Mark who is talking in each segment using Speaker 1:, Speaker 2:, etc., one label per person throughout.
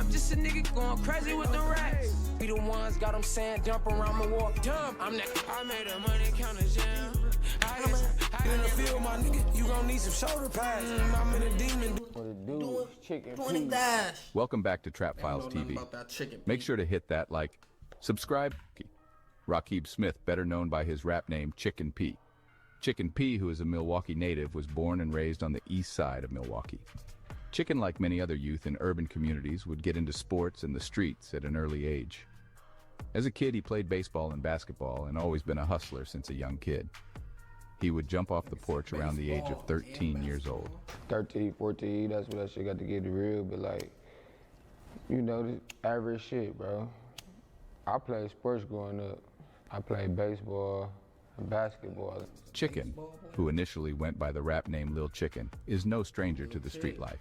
Speaker 1: I'm just a nigga going crazy with the racks. We the ones got them saying jump around Milwaukee. Jump, I'm that. I made a money counter jam. I in the field, my nigga, you gon' need some shoulder pads. I'm in a demon.
Speaker 2: What it do? Chicken
Speaker 3: 20
Speaker 2: P.
Speaker 3: dash.
Speaker 4: Welcome back to Trap Files TV. Make sure to hit that like, subscribe. Rakib Smith, better known by his rap name Chicken P. Chicken P, who is a Milwaukee native, was born and raised on the east side of Milwaukee. Chicken, like many other youth in urban communities, would get into sports and the streets at an early age. As a kid, he played baseball and basketball and always been a hustler since a young kid. He would jump off the porch around the age of 13 years old.
Speaker 2: 13, 14, that's when that shit got to get real, but like, you know, this average shit, bro. I played sports growing up. I played baseball and basketball.
Speaker 4: Chicken, who initially went by the rap name Lil Chicken, is no stranger to the street life.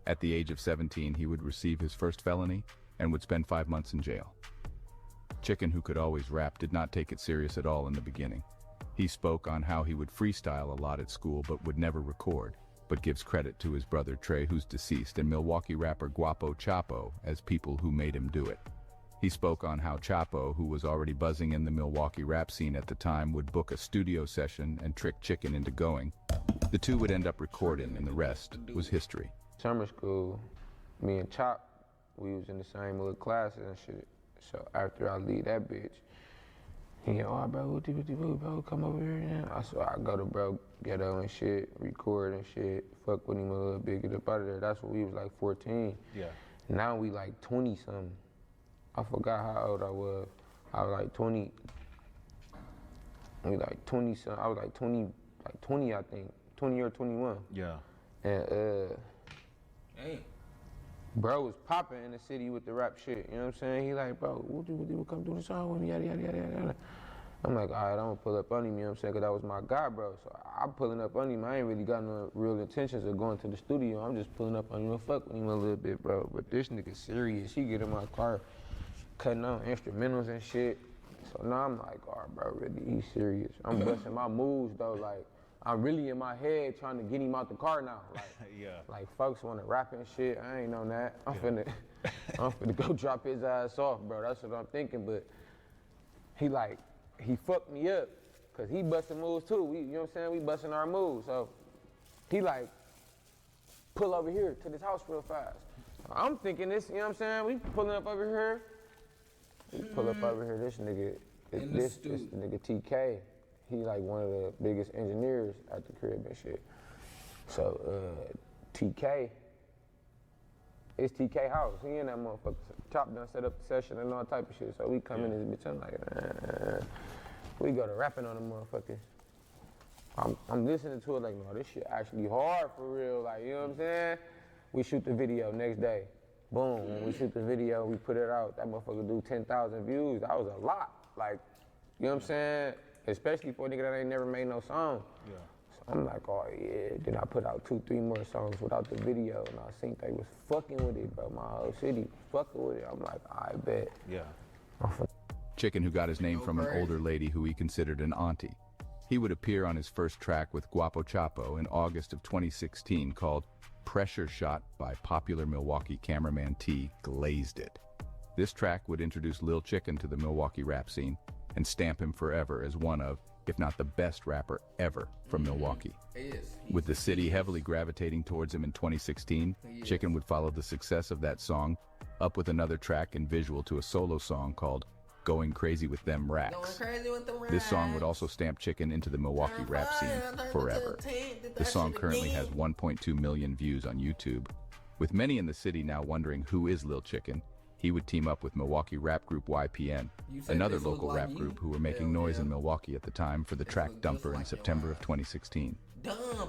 Speaker 4: At the age of 17, he would receive his first felony and would spend 5 months in jail. Chicken, who could always rap, did not take it serious at all in the beginning. He spoke on how he would freestyle a lot at school but would never record, but gives credit to his brother Trey, who's deceased, and Milwaukee rapper Guapo Chapo as people who made him do it. He spoke on how Chapo, who was already buzzing in the Milwaukee rap scene at the time, would book a studio session and trick Chicken into going. The two would end up recording, and the rest was history.
Speaker 2: Summer school, me and Chop, we was in the same little classes and shit. So after I leave that bitch, he go, oh, bro, bro, come over here. Yeah. So I go to bro, ghetto and shit, record and shit, fuck with him a little bit, get up out of there. That's when we was like 14.
Speaker 5: Yeah.
Speaker 2: Now we like 20 something. I forgot how old I was. I was like 20. We like 20 something. I was like 20, I think, 20 or 21.
Speaker 5: Yeah.
Speaker 2: And
Speaker 3: Hey.
Speaker 2: bro was popping in the city with the rap shit, you know what I'm saying? He like, bro, what you come do the song with me, yada, yada, yada, yada. I'm like, all right, I'm gonna pull up on him, you know what I'm saying? Cause that was my guy, bro. So I'm pulling up on him. I ain't really got no real intentions of going to the studio. I'm just pulling up on him and fuck with him a little bit, bro. But this nigga serious. He get in my car, cutting on instrumentals and shit. So now I'm like, all right, bro, really, he's serious. I'm busting my moves though, like, I'm really in my head trying to get him out the car now. Like,
Speaker 5: Yeah.
Speaker 2: like folks want to rap and shit. I ain't on that. I'm finna go drop his ass off, bro. That's what I'm thinking. But he fucked me up, cause he busting moves too. You know what I'm saying? We busting our moves. So he like, pull over here to this house real fast. I'm thinking this, you know what I'm saying? We pulling up over here. We pull up over here. This nigga, this nigga TK. He like one of the biggest engineers at the crib and shit. So TK, it's TK house. He in that motherfucker. Chop done set up the session and all type of shit. So we come in this bitch, I'm like, we go to rapping on the motherfucker. I'm listening to it like, no, this shit actually hard for real. Like, you know what I'm saying? We shoot the video next day. Boom, when we shoot the video, we put it out. That motherfucker do 10,000 views. That was a lot. Like, you know what I'm saying? Especially for a nigga that ain't never made no song.
Speaker 5: Yeah.
Speaker 2: So I'm like, oh yeah. Then I put out 2-3 more songs without the video, and I think they was fucking with it, bro. My whole city was fucking with it. I'm like, I bet.
Speaker 5: Yeah.
Speaker 4: Chicken, who got his name from an older lady who he considered an auntie. He would appear on his first track with Guapo Chapo in August of 2016 called Pressure Shot by popular Milwaukee cameraman T Glazed It. This track would introduce Lil Chicken to the Milwaukee rap scene and stamp him forever as one of, if not the best rapper ever from Milwaukee. With the city heavily gravitating towards him in 2016, Chicken would follow the success of that song up with another track and visual to a solo song called Going Crazy with Them Racks. This song would also stamp Chicken into the Milwaukee rap scene forever. The song currently has 1.2 million views on YouTube. With many in the city now wondering who is Lil Chicken, he would team up with Milwaukee rap group YPN, another local rap group who were making noise in Milwaukee at the time for the track Dumper in September of 2016.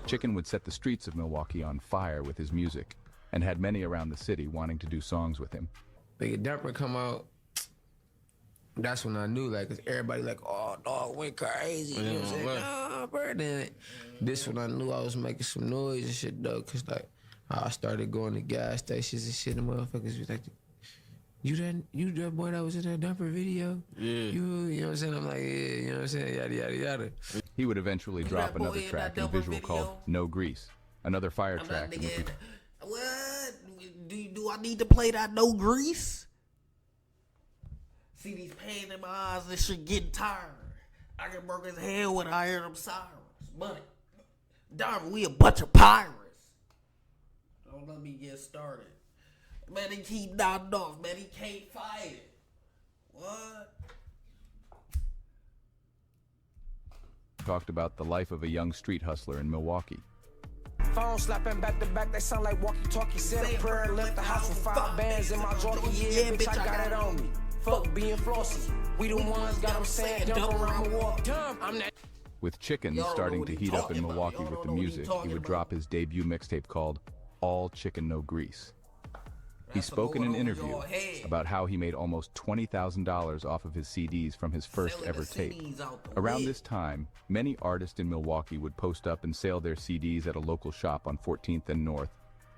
Speaker 4: Chicken would set the streets of Milwaukee on fire with his music and had many around the city wanting to do songs with him.
Speaker 2: Big Dumper come out, that's when I knew, like, cause everybody like, oh, dog went crazy. You know what I'm saying? Nah, bro. Then this when I knew I was making some noise and shit, though, cause like, I started going to gas stations and shit, and motherfuckers was like, you that boy that was in that Dumper video?
Speaker 3: Yeah.
Speaker 2: You know what I'm saying? I'm like, yeah, you know what I'm saying? Yada, yada, yada.
Speaker 4: He would eventually drop another track and visual called No Grease, another fire track in which he...
Speaker 3: What? Do I need to play that No Grease? See these pain in my eyes, this shit getting tired. I get broke as hell when I hear them sirens. But, darn, we a bunch of pirates. Don't let me get started. Man, he keep nodding off. Man, he can't fight it. What?
Speaker 4: Talked about the life of a young street hustler in Milwaukee.
Speaker 1: Phone slapping back to back, they sound like walkie-talkie. Said a prayer and left the house with 5 bands in my jockey. Yeah, bitch, I got it on me. Fuck being flossy. We the ones got them saying dump around Milwaukee. Dumb, I'm that.
Speaker 4: With Chicken starting to heat up in Milwaukee with the music, he would drop his debut mixtape called All Chicken No Grease. He spoke in an interview about how he made almost $20,000 off of his CDs from his first ever tape. Around this time, many artists in Milwaukee would post up and sell their CDs at a local shop on 14th and North,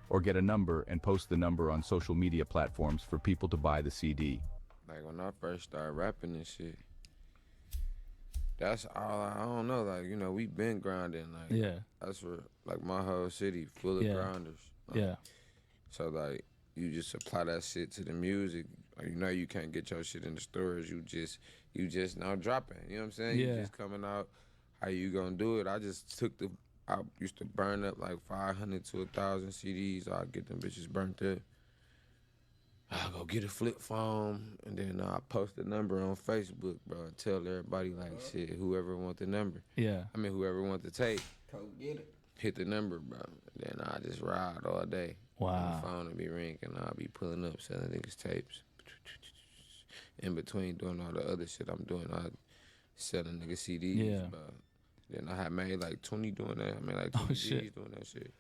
Speaker 4: or get a number and post the number on social media platforms for people to buy the CD.
Speaker 2: Like when I first started rapping and shit, that's all I don't know. Like, you know, we been grinding. Like,
Speaker 5: Yeah.
Speaker 2: That's where, like, my whole city full of
Speaker 5: Yeah.
Speaker 2: grinders. Like,
Speaker 5: Yeah.
Speaker 2: So, like, you just apply that shit to the music. Like, you know, you can't get your shit in the stores. You just now dropping. You know what I'm saying?
Speaker 5: Yeah.
Speaker 2: You just coming out. How you gonna do it? I used to burn up like 500 to 1,000 CDs. I'd get them bitches burnt up. I'll go get a flip phone, and then I post the number on Facebook, bro, and tell everybody, like, shit, whoever want the number.
Speaker 5: Yeah.
Speaker 2: I mean, whoever want the tape,
Speaker 3: Go get it.
Speaker 2: hit the number, bro. Then I just ride all day.
Speaker 5: Wow.
Speaker 2: The phone will be ringing, and I'll be pulling up, selling niggas tapes. In between doing all the other shit I'm doing, I selling niggas CDs,
Speaker 5: Yeah.
Speaker 2: bro. Then I had made like 20 doing that. I made like 20
Speaker 5: shit.
Speaker 2: G's doing that shit.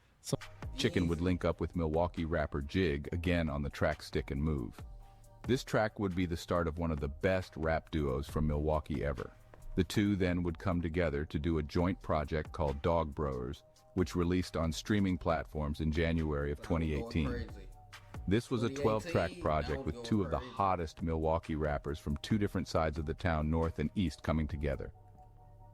Speaker 4: Chicken would link up with Milwaukee rapper Jig again on the track Stick and Move. This track would be the start of one of the best rap duos from Milwaukee ever. The two then would come together to do a joint project called Dog Brewers, which released on streaming platforms in January of 2018. This was a 12-track project with two of the hottest Milwaukee rappers from two different sides of the town, north and east, coming together.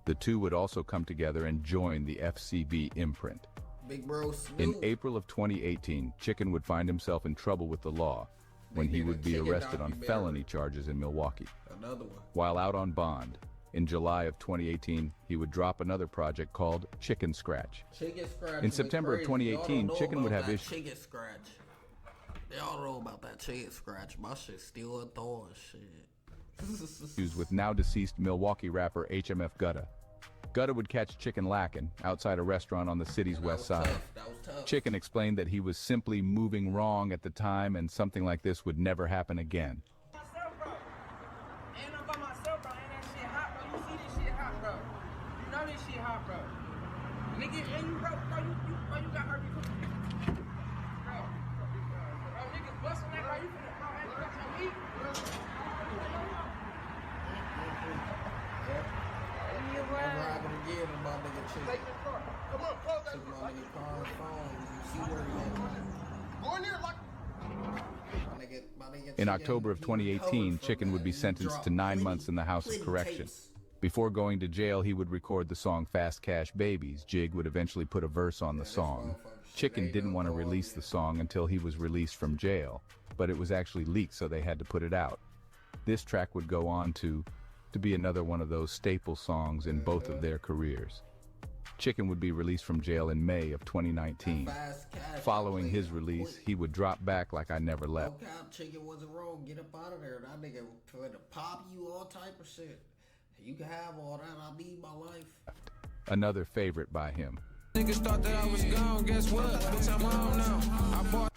Speaker 4: The two would also come together and join the FCB imprint.
Speaker 3: Big bro
Speaker 4: In
Speaker 3: Snoop.
Speaker 4: April of 2018, Chicken would find himself in trouble with the law when he would be arrested on felony charges in Milwaukee.
Speaker 3: Another one.
Speaker 4: While out on bond, in July of 2018, he would drop another project called Chicken Scratch.
Speaker 3: Chicken Scratch.
Speaker 4: In September of 2018, Chicken would have issued.
Speaker 3: Chicken Scratch. Y'all know about that Chicken Scratch. My shit still a thorn shit.
Speaker 4: Issues with now deceased Milwaukee rapper HMF Gutta. Gutta would catch Chicken lacking outside a restaurant on the city's west side.
Speaker 3: That was tough.
Speaker 4: Chicken explained that he was simply moving wrong at the time and something like this would never happen again.
Speaker 6: Myself, bro. And I'm by myself, bro. And that shit hot, bro. You see this shit hot, bro. You know this shit hot, bro. Nigga, and you, bro, you got hurt before. Bro, niggas busting that, bro. You finna, bro, ain't got your meat.
Speaker 3: Robbing again with my nigga Chicken.
Speaker 6: Take the car. Come on, close that
Speaker 3: Took
Speaker 6: door.
Speaker 3: my nigga car's phone. You see where he
Speaker 6: Go in there like.
Speaker 3: at. My nigga
Speaker 4: In
Speaker 3: Chicken,
Speaker 4: October of
Speaker 3: he
Speaker 4: 2018,
Speaker 3: recovered from
Speaker 4: Chicken would
Speaker 3: that.
Speaker 4: be
Speaker 3: He
Speaker 4: sentenced
Speaker 3: dropped
Speaker 4: to 9
Speaker 3: plenty-
Speaker 4: months in the House of
Speaker 3: plenty
Speaker 4: Correction.
Speaker 3: tapes.
Speaker 4: Before going to jail, he would record the song Fast Cash Babies. Jig would eventually put a verse on the song. Chicken didn't want to release the song until he was released from jail, but it was actually leaked, so they had to put it out. This track would go on to be another one of those staple songs in both of their careers. Chicken would be released from jail in May of 2019.
Speaker 3: Fast Cash
Speaker 4: Following
Speaker 3: played
Speaker 4: his
Speaker 3: it
Speaker 4: release,
Speaker 3: quick.
Speaker 4: he would drop back like I never
Speaker 3: No
Speaker 4: left.
Speaker 3: cap, Chicken wasn't wrong. Get up out of there. That nigga tried to pop you, all type of shit. You can have all that. I need my life.
Speaker 4: Another favorite by him.
Speaker 1: Niggas thought that I was gone, guess what? Bitch, I'm home now. I bought.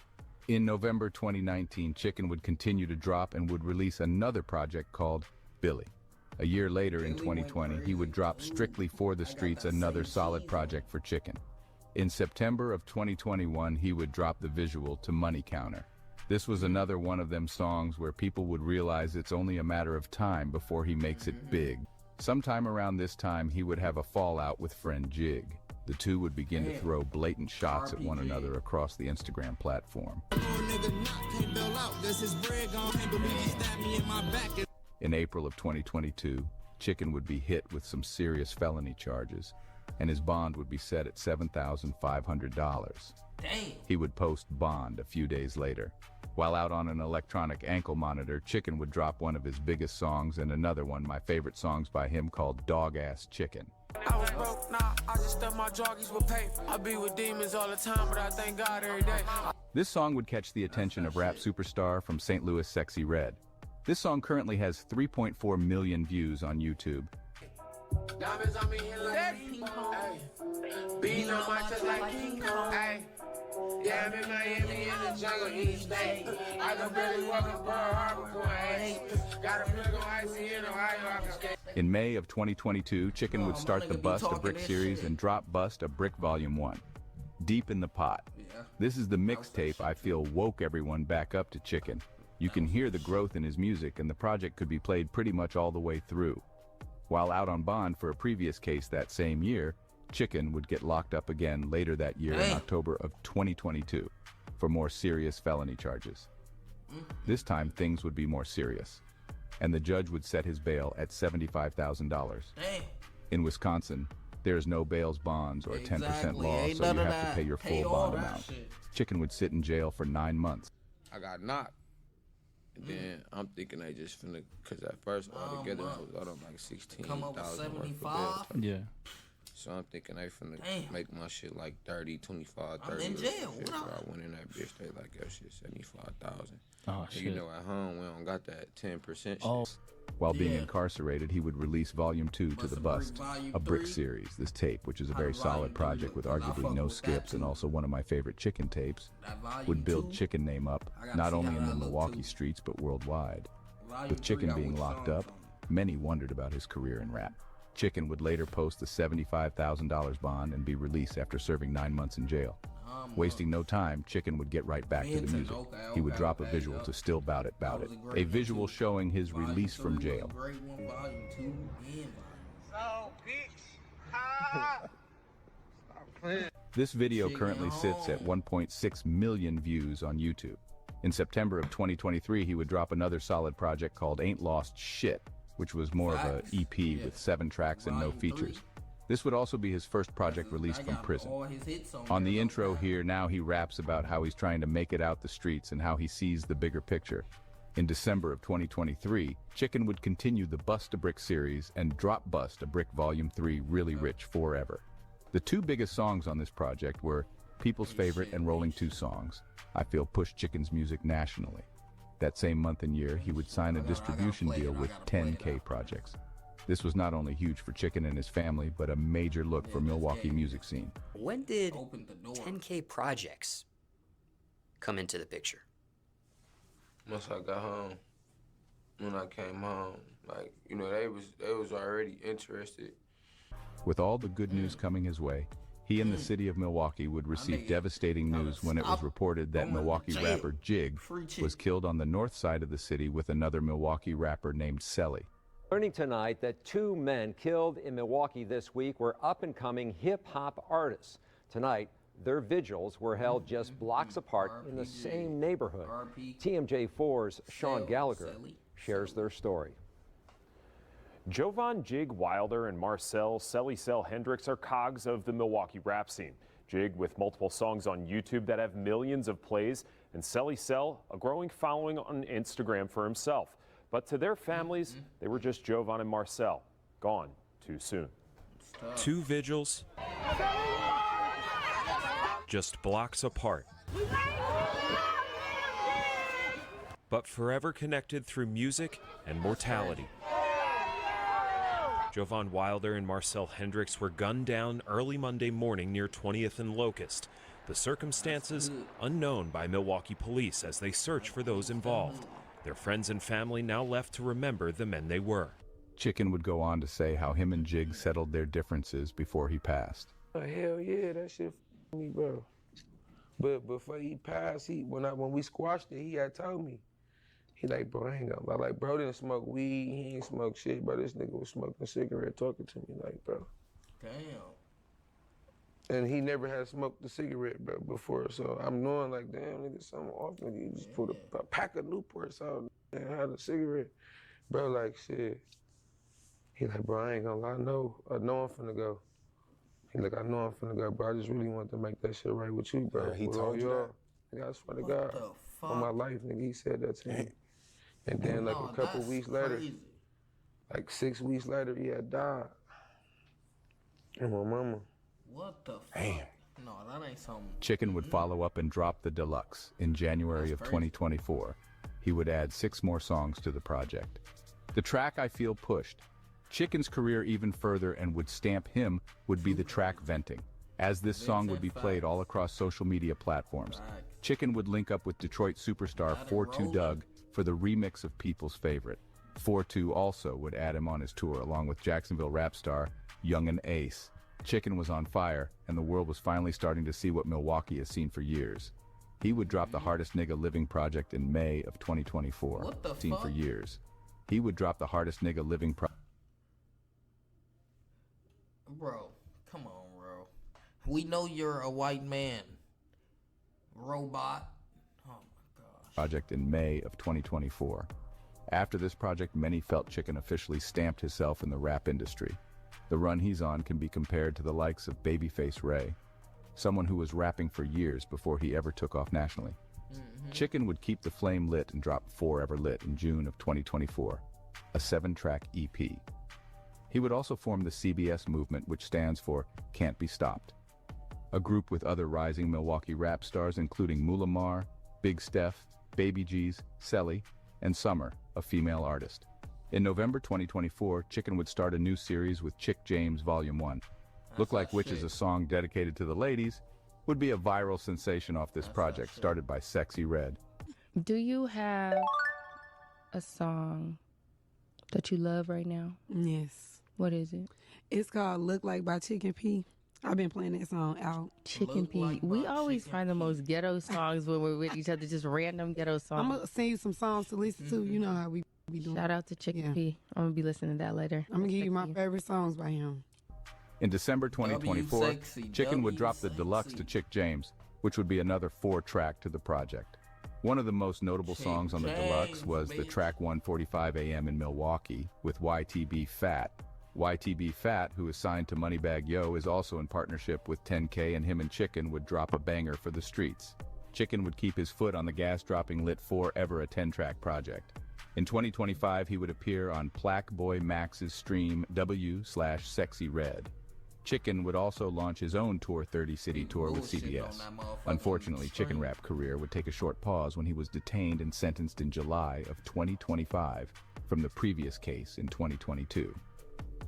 Speaker 4: In November 2019, Chicken would continue to drop and would release another project called Billy. A year later, in 2020, he would drop Strictly for the Streets, another solid project for Chicken. In September of 2021, he would drop the visual to Money Counter. This was another one of them songs where people would realize it's only a matter of time before he makes it big. Sometime around this time, he would have a fallout with friend Jig. The two would begin to throw blatant shots at one another across the Instagram platform. In April of 2022, Chicken would be hit with some serious felony charges, and his bond would be set at $7,500.
Speaker 3: Damn.
Speaker 4: He would post bond a few days later. While out on an electronic ankle monitor, Chicken would drop one of his biggest songs and another one, my favorite songs by him, called Dog Ass Chicken.
Speaker 1: I was broke, nah, I just stuffed my joggies with paper. I be with demons all the time, but I thank God every day.
Speaker 4: This song would catch the attention of rap superstar from St. Louis, Sexy Red. This song currently has 3.4 million views on YouTube.
Speaker 1: Diamonds on me like King Kong, ayy. Beating on my chest like King Kong, ayy. Yeah, I'm in Miami in the jungle each day. I can barely walk up Pearl Harbor for an ace. Got a plug on icy in Ohio, I can skate.
Speaker 4: In May of 2022, Chicken would start the Bust a Brick series and drop Bust a Brick Volume 1. Deep in the Pot. This is the mixtape I feel woke everyone back up to Chicken. You can hear the growth in his music, and the project could be played pretty much all the way through. While out on bond for a previous case that same year, Chicken would get locked up again later that year in October of 2022 for more serious felony charges. This time things would be more serious, and the judge would set his bail at $75,000. In Wisconsin, there's no bails bonds or 10% law, so you have to pay your full bond amount. Chicken would sit in jail for 9 months.
Speaker 2: I got knocked. And then I'm thinking they just finna, cause at first altogether I was out on like 16,000
Speaker 3: Come up with
Speaker 2: worth of
Speaker 3: 75.
Speaker 2: bail.
Speaker 5: Yeah.
Speaker 2: So I'm thinking they finna make my shit like 30, 25, 30.
Speaker 3: I'm in jail.
Speaker 2: So I went in that bitch, they like, yo, shit, 75,000.
Speaker 5: Oh,
Speaker 2: shit. You know, at home, we don't got that 10% shit.
Speaker 5: Oh.
Speaker 4: While being incarcerated, he would release Volume 2 to the Bust, a Brick series. This tape, which is a very solid project with arguably no skips and also one of my favorite Chicken tapes, would build Chicken name up, not only in the Milwaukee streets, but worldwide. With Chicken being locked up, many wondered about his career in rap. Chicken would later post the $75,000 bond and be released after serving 9 months in jail. Wasting no time, Chicken would get right back to the music. He would drop a visual to Still Bout It, Bout It, a visual showing his release from jail. This video currently sits at 1.6 million views on YouTube. In September of 2023, he would drop another solid project called Ain't Lost Shit, which was more of an EP with 7 tracks and no features. This would also be his first project released from prison. On the intro here, now he raps about how he's trying to make it out the streets and how he sees the bigger picture. In December of 2023, Chicken would continue the Bust a Brick series and drop Bust a Brick Volume 3 Really Rich Forever. The 2 biggest songs on this project were People's Favorite and Rolling 2 songs, I feel pushed Chicken's music nationally. That same month and year, he would sign a distribution deal with 10K Projects. This was not only huge for Chicken and his family, but a major look for Milwaukee music scene.
Speaker 7: When did 10K Projects come into the picture?
Speaker 2: Once I got home, when I came home, like, you know, they was already interested.
Speaker 4: With all the good news coming his way, he and the city of Milwaukee would receive devastating news when it was reported that Milwaukee rapper Jig was killed on the north side of the city with another Milwaukee rapper named Selly.
Speaker 8: Learning tonight that 2 men killed in Milwaukee this week were up-and-coming hip-hop artists. Tonight, their vigils were held just blocks apart in the same neighborhood. TMJ4's Sean Gallagher shares their story.
Speaker 9: Jovan Jig Wilder and Marcel Selly Cell Hendricks are cogs of the Milwaukee rap scene. Jig with multiple songs on YouTube that have millions of plays, and Selly Cell a growing following on Instagram for himself. But to their families, they were just Jovan and Marcel, gone too soon.
Speaker 10: 2 vigils, just blocks apart, but forever connected through music and mortality. Jovan Wilder and Marcel Hendricks were gunned down early Monday morning near 20th and Locust. The circumstances unknown by Milwaukee police as they search for those involved. Their friends and family now left to remember the men they were.
Speaker 4: Chicken would go on to say how him and Jig settled their differences before he passed.
Speaker 2: Hell yeah, that shit f***ed me, bro. But before he passed, when we squashed it, he had told me. He like, bro, I ain't gonna lie. Like, bro didn't smoke weed, he ain't smoke shit, but this nigga was smoking a cigarette talking to me, like, bro.
Speaker 3: Damn.
Speaker 2: And he never had smoked a cigarette, bro, before. So I'm knowing, like, damn, nigga, something off, nigga. You just put a pack of Newports out and had a cigarette. Bro, like, shit. He like, bro, I ain't gonna lie, I know I'm finna go. He like, I know I'm finna go, bro. I just really want to make that shit right with you, bro.
Speaker 5: Yeah, he
Speaker 2: with
Speaker 5: told
Speaker 2: all
Speaker 5: you
Speaker 2: y'all. Nigga, I swear to God.
Speaker 3: the fuck?
Speaker 2: On my life, nigga, he said that to me. And then like a couple weeks later, like 6 weeks later, he had died. And my mama.
Speaker 3: What the fuck?
Speaker 5: Damn.
Speaker 3: No, that ain't something.
Speaker 4: Chicken would follow up and drop the deluxe in January of 2024. He would add 6 more songs to the project. The track I Feel pushed Chicken's career even further and would stamp him would be the track Venting. As this song would be played all across social media platforms, Chicken would link up with Detroit superstar 42 Doug for the remix of people's favorite. 42 also would add him on his tour along with Jacksonville rap star Youngin Ace. Chicken was on fire, and the world was finally starting to see what Milwaukee has seen for years. He would drop the Hardest Nigga Living project in May of 2024.
Speaker 3: What the
Speaker 4: Seen
Speaker 3: fuck?
Speaker 4: for years. He would drop the Hardest Nigga Living project.
Speaker 3: Bro, come on, bro. We know you're a white man. Robot. Oh my gosh.
Speaker 4: Project in May of 2024. After this project, many felt Chicken officially stamped himself in the rap industry. The run he's on can be compared to the likes of Babyface Ray, someone who was rapping for years before he ever took off nationally. Chicken would keep the flame lit and drop Forever Lit in June of 2024, a 7-track EP. He would also form the CBS movement, which stands for Can't Be Stopped, a group with other rising Milwaukee rap stars including Mulamar, Big Steph, Baby G's, Selly, and Summer, a female artist. In November 2024, Chicken would start a new series with Chick James Volume 1. Look Like Witch is a song dedicated to the ladies, would be a viral sensation off this project started by Sexy Red.
Speaker 11: Do you have a song that you love right now?
Speaker 12: Yes.
Speaker 11: What is it?
Speaker 12: It's called Look Like by Chicken P. I've been playing that song out.
Speaker 11: Chicken P. We always find the most ghetto songs when we're with each other, just random ghetto songs.
Speaker 12: I'm going to sing you some songs to listen to. You know how we be doing.
Speaker 11: Shout out to Chicken P. I'm going to be listening to that later.
Speaker 12: I'm going to give you my favorite songs by him.
Speaker 4: In December 2024, Chicken would drop the deluxe to Chick James, which would be another 4-track to the project. One of the most notable songs on the deluxe was the track 1:45 a.m. in Milwaukee with YTB Fat. YTB Fat, who is signed to Moneybagg Yo, is also in partnership with 10K, and him and Chicken would drop a banger for the streets. Chicken would keep his foot on the gas-dropping Lit 4 Ever, a 10-track project. In 2025, he would appear on Plaque Boy Max's stream W/Sexy Red. Chicken would also launch his own Tour 30 City tour with CBS. Unfortunately, Chicken Rap's career would take a short pause when he was detained and sentenced in July of 2025 from the previous case in 2022.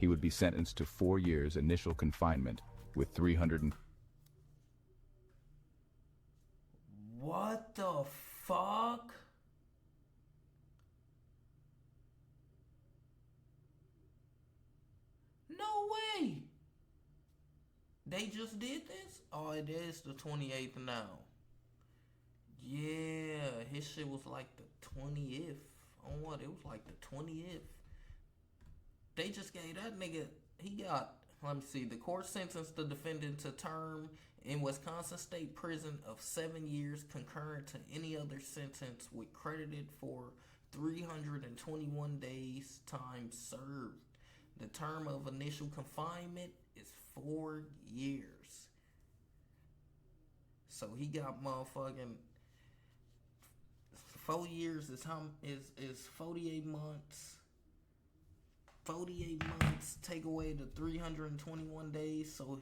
Speaker 4: He would be sentenced to 4 years initial confinement with 300.
Speaker 3: What the fuck? No way. They just did this? Oh, it is the 28th now. Yeah, his shit was like the 20th. On what? It was like the 20th. They just gave that nigga, he got, let me see, the court sentenced the defendant to term in Wisconsin State Prison of 7 years concurrent to any other sentence with credited for 321 days time served. The term of initial confinement is 4 years. So he got motherfucking 4 years is 48 months. 48 months, take away the 321 days, so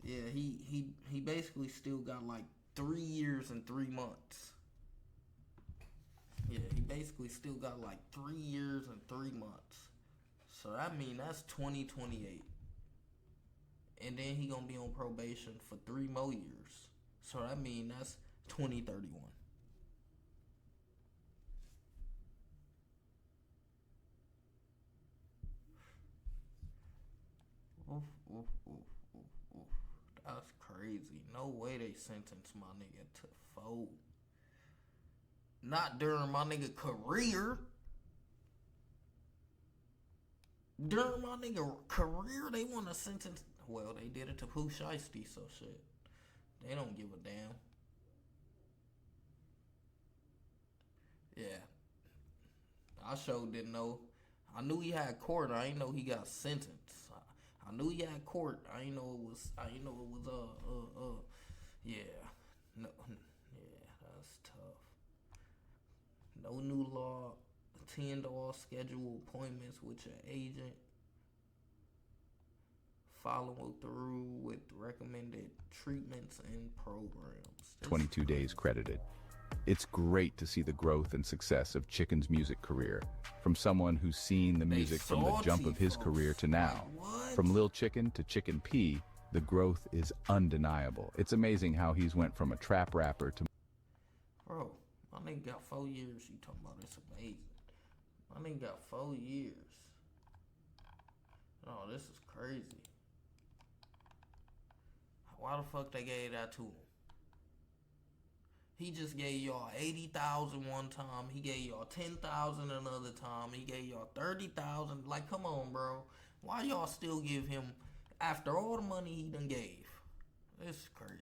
Speaker 3: yeah, he basically still got like 3 years and 3 months. Yeah, he basically still got like 3 years and 3 months. So that mean that's 2028. And then he gonna be on probation for 3 more years. So that mean that's 2031. That's crazy. No way they sentenced my nigga to 4. Not during my nigga career. During my nigga career, they want to sentence. Well, they did it to Pooh Shiesty, so shit. They don't give a damn. Yeah. I sure didn't know. I knew he had court. I didn't know he got sentenced. I knew he had court. I ain't know it was. Yeah. No. Yeah, that's tough. No new law. Attend all scheduled appointments with your agent. Follow through with recommended treatments and programs.
Speaker 4: 22 days credited. It's great to see the growth and success of Chicken's music career from someone who's seen the music from the jump of his career to now. From Lil Chicken to Chicken P, the growth is undeniable. It's amazing how he's went from a trap rapper to...
Speaker 3: Bro, my nigga got 4 years. You talking about it's amazing. My nigga got 4 years. Oh, this is crazy. Why the fuck they gave that to him? He just gave y'all 80,000 one time. He gave y'all 10,000 another time. He gave y'all 30,000. Like, come on, bro. Why y'all still give him after all the money he done gave? This is crazy.